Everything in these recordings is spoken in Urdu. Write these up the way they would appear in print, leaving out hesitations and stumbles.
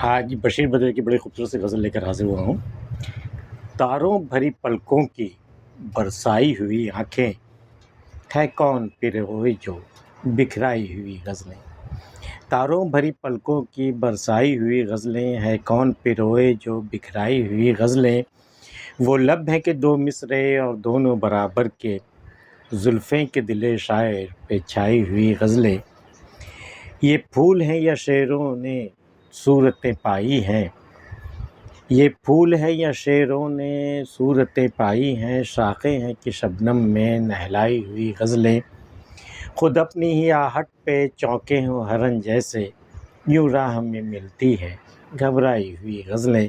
آج بشیر بدر کی بڑی خوبصورت سی غزل لے کر حاضر ہوا ہوں۔ تاروں بھری پلکوں کی برسائی ہوئی آنکھیں، ہے کون پروئے جو بکھرائی ہوئی غزلیں۔ تاروں بھری پلکوں کی برسائی ہوئی غزلیں، ہے کون پروئے جو بکھرائی ہوئی غزلیں۔ وہ لب ہیں کہ دو مصرعے اور دونوں برابر کے، زلفیں کہ دل شاعر پہ چھائی ہوئی غزلیں۔ یہ پھول ہیں یا شعروں نے صورتیں پائی ہیں، یہ پھول ہے یا شعروں نے صورتیں پائی ہیں، شاخیں ہیں کہ شبنم میں نہلائی ہوئی غزلیں۔ خود اپنی ہی آہٹ پہ چونکے ہوں ہرن جیسے، یوں راہ میں ملتی ہے گھبرائی ہوئی غزلیں۔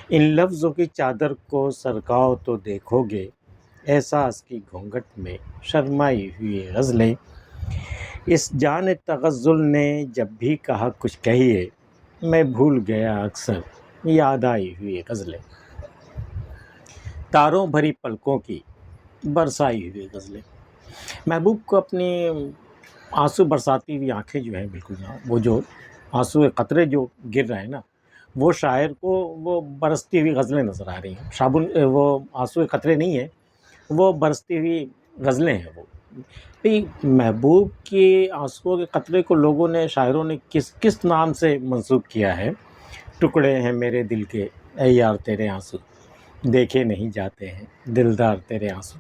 ان لفظوں کی چادر کو سرکاؤ تو دیکھو گے، احساس کی گھونگھٹ میں شرمائی ہوئی غزلیں۔ اس جان تغزل نے جب بھی کہا کچھ کہیے، میں بھول گیا اکثر یاد آئی ہوئی غزلیں۔ تاروں بھری پلکوں کی برسائی ہوئی غزلیں۔ محبوب کو اپنی آنسو برساتی ہوئی آنکھیں جو ہیں، بالکل وہ جو آنسو کے قطرے جو گر رہے ہیں نا، وہ شاعر کو وہ برستی ہوئی غزلیں نظر آ رہی ہیں۔ وہ آنسو کے قطرے نہیں ہیں، وہ برستی ہوئی غزلیں ہیں۔ وہ محبوب کی آنسوؤں کے قطرے کو لوگوں نے، شاعروں نے کس نام سے منسوب کیا ہے؟ ٹکڑے ہیں میرے دل کے اے یار تیرے آنسو، دیکھے نہیں جاتے ہیں دلدار تیرے آنسو۔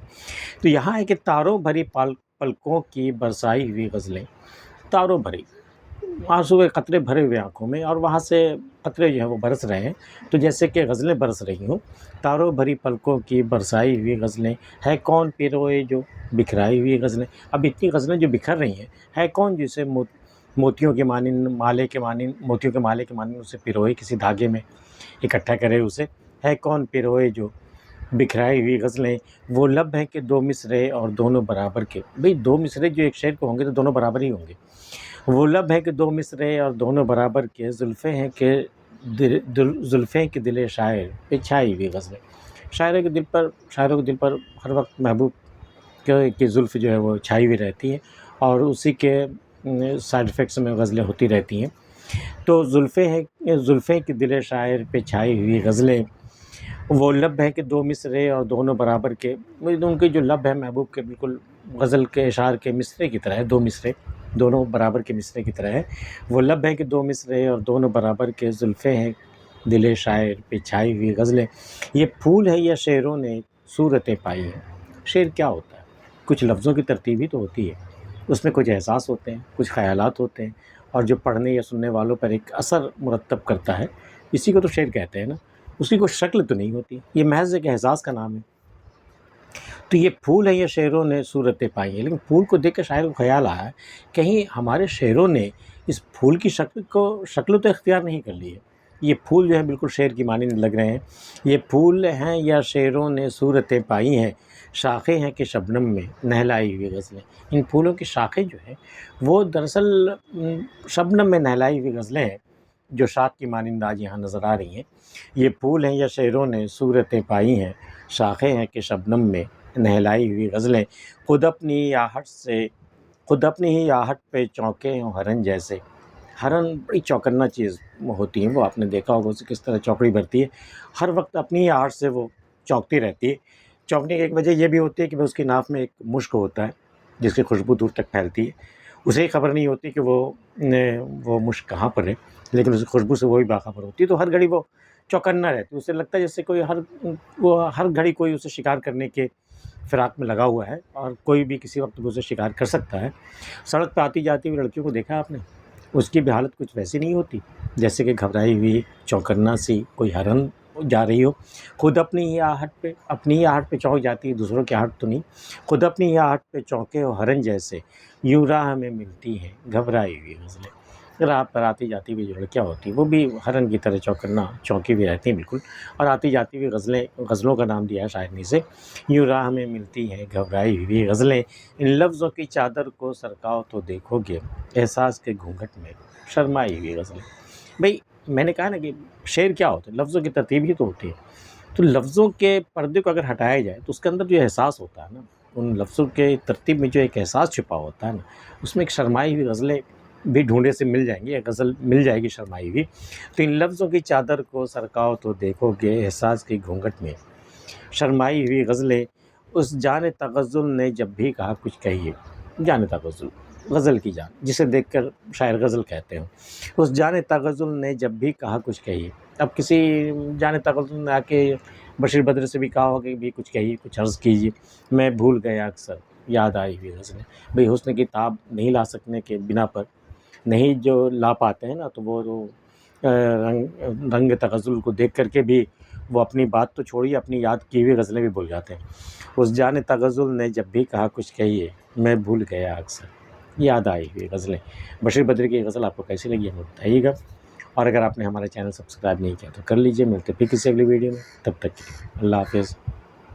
تو یہاں ہے کہ تاروں بھری پلکوں کی برسائی ہوئی غزلیں، تاروں بھری، آنسو کے قطرے بھرے ہوئے آنکھوں میں، اور وہاں سے قطرے جو ہیں وہ برس رہے ہیں، تو جیسے کہ غزلیں برس رہی ہوں۔ تاروں بھری پلکوں کی برسائی ہوئی غزلیں، ہے کون پروئے جو بکھرائی ہوئی غزلیں۔ اب اتنی غزلیں جو بکھر رہی ہیں، ہے کون جسے موتیوں کے مانند، مالے کے مانند، موتیوں کے مالے کے مانند اسے پروئے، کسی دھاگے میں اکٹھا کرے اسے، ہے کون پروئے جو بکھرائی ہوئی غزلیں۔ وہ لب ہیں کہ دو مصرعے اور دونوں برابر کے، بھئی دو مصرعے جو ایک شعر کو ہوں گے تو دونوں برابر ہی ہوں گے۔ وہ لب ہیں کہ دو مصرعے اور دونوں برابر کے، زلفیں ہیں کہ زلفیں کہ دل شاعر پہ چھائی ہوئی غزلیں۔ شاعروں کے دل پر ہر وقت محبوب کی زلف جو ہے وہ چھائی ہوئی رہتی ہے، اور اسی کے سائیڈ افیکٹس میں غزلیں ہوتی رہتی ہیں۔ تو زلفیں کہ دل شاعر پہ چھائی ہوئی غزلیں۔ وہ لب ہے کہ دو مصرعے اور دونوں برابر کے، ان کے جو لب ہے محبوب کے، بالکل غزل کے اشعار کے مصرعے کی طرح ہے، دو مصرعے دونوں برابر کے مصرعے کی طرح ہے۔ وہ لب ہے کہ دو مصرعے اور دونوں برابر کے، زلفیں ہیں دل شاعر پہ چھائی ہوئی غزلیں۔ یہ پھول ہے یا شعروں نے صورتیں پائی ہیں۔ شعر کیا ہوتا ہے؟ کچھ لفظوں کی ترتیب ہی تو ہوتی ہے، اس میں کچھ احساس ہوتے ہیں، کچھ خیالات ہوتے ہیں، اور جو پڑھنے یا سننے والوں پر ایک اثر مرتب کرتا ہے، اسی کو تو شعر کہتے ہیں نا۔ اس کی کوئی شکل تو نہیں ہوتی، یہ محض ایک احساس کا نام ہے۔ تو یہ پھول ہے یا شعروں نے صورتیں پائی ہیں، لیکن پھول کو دیکھ کر شاعر کو خیال آیا ہے کہیں ہمارے شعروں نے اس پھول کی شکل تو اختیار نہیں کر لی ہے۔ یہ پھول جو ہے بالکل شعر کی مانند لگ رہے ہیں۔ یہ پھول ہیں یا شعروں نے صورتیں پائی ہیں، شاخیں ہیں کہ شبنم میں نہلائی ہوئی غزلیں۔ ان پھولوں کی شاخیں جو ہیں وہ دراصل شبنم میں نہلائی ہوئی غزلیں ہیں، جو شاخ کی مانند آج یہاں نظر آ رہی ہیں۔ یہ پھول ہیں یا شعروں نے صورتیں پائی ہیں، شاخیں ہیں کہ شبنم میں نہلائی ہوئی غزلیں۔ خود اپنی ہی آہٹ پہ چونکے ہوں ہرن جیسے۔ ہرن بڑی چوکنا چیز ہوتی ہیں، وہ آپ نے دیکھا ہوگا اسے کس طرح چوکڑی بھرتی ہے، ہر وقت اپنی ہی آہٹ سے وہ چونکتی رہتی ہے۔ چونکنے کی ایک وجہ یہ بھی ہوتی ہے کہ اس کی ناف میں ایک مشک ہوتا ہے جس کی خوشبو دور تک پھیلتی ہے، اسے ہی خبر نہیں ہوتی کہ وہ مشک کہاں پر ہے، لیکن اس کی خوشبو سے وہ بھی باخبر ہوتی ہے، تو ہر گھڑی وہ چوکنا رہتی ہے۔ اسے لگتا ہے جیسے کوئی ہر گھڑی کوئی اسے شکار کرنے کے فراق میں لگا ہوا ہے، اور کوئی بھی کسی وقت بھی اسے شکار کر سکتا ہے۔ سڑک پہ آتی جاتی ہوئی لڑکیوں کو دیکھا آپ نے، اس کی بھی حالت کچھ ویسی نہیں ہوتی جیسے کہ گھبرائی ہوئی چوکنا سی کوئی ہرن جا رہی ہو۔ خود اپنی ہی آہٹ پہ چونک جاتی ہے، دوسروں کی آہٹ تو نہیں۔ خود اپنی ہی آہٹ پہ چونکے ہو ہرن جیسے، یوں راہ میں ملتی ہیں گھبرائی ہوئی غزلیں۔ راہ پر آتی جاتی ہوئی جو لڑکیاں ہوتی ہیں وہ بھی ہرن کی طرح چونکی ہوئی رہتی ہیں بالکل، اور آتی جاتی ہوئی غزلوں کا نام دیا ہے شاعر نے اسے، یوں راہ میں ملتی ہیں گھبرائی ہوئی غزلیں۔ ان لفظوں کی چادر کو سرکاؤ تو دیکھو گے، احساس کے گھونگھٹ میں شرمائی ہوئی غزلیں۔ بھئی میں نے کہا نا کہ شعر کیا ہوتا ہے، لفظوں کی ترتیب ہی تو ہوتی ہے۔ تو لفظوں کے پردے کو اگر ہٹایا جائے تو اس کے اندر جو احساس ہوتا ہے نا، ان لفظوں کے ترتیب میں جو ایک احساس چھپا ہوتا ہے نا، اس میں ایک شرمائی ہوئی غزلیں بھی ڈھونڈے سے مل جائیں گی، یہ غزل مل جائے گی شرمائی ہوئی۔ تو ان لفظوں کی چادر کو سرکاؤ تو دیکھو گے احساس کی گھونگھٹ میں شرمائی ہوئی غزلیں، اس جان تغزل نے جب بھی کہا کچھ کہیے۔ جان تغزل، غزل کی جان، جسے دیکھ کر شاعر غزل کہتے ہیں۔ اس جان تغزل نے جب بھی کہا کچھ کہیے۔ اب کسی جان تغزل نے آ کے بشیر بدر سے بھی کہا ہوگا کہ بھی کچھ کہیے، کچھ عرض کیجیے۔ میں بھول گیا اکثر یاد آئی ہوئی غزلیں، بھئی حسن کی تاب نہیں لا سکنے کے بنا پر، نہیں جو لا پاتے ہیں نا، تو وہ رنگ تغزل کو دیکھ کر کے بھی وہ اپنی بات تو چھوڑیے، اپنی یاد کی ہوئی غزلیں بھی بھول جاتے ہیں۔ اس جان تغزل نے جب بھی کہا کچھ کہیے، میں بھول گیا اکثر یاد آئی ہوئی غزلیں۔ بشیر بدر کی غزل آپ کو کیسی لگی ہمیں بتائیے گا، اور اگر آپ نے ہمارا چینل سبسکرائب نہیں کیا تو کر لیجئے۔ ملتے پھر کسی اگلی ویڈیو میں، تب تک کے لیے اللہ حافظ۔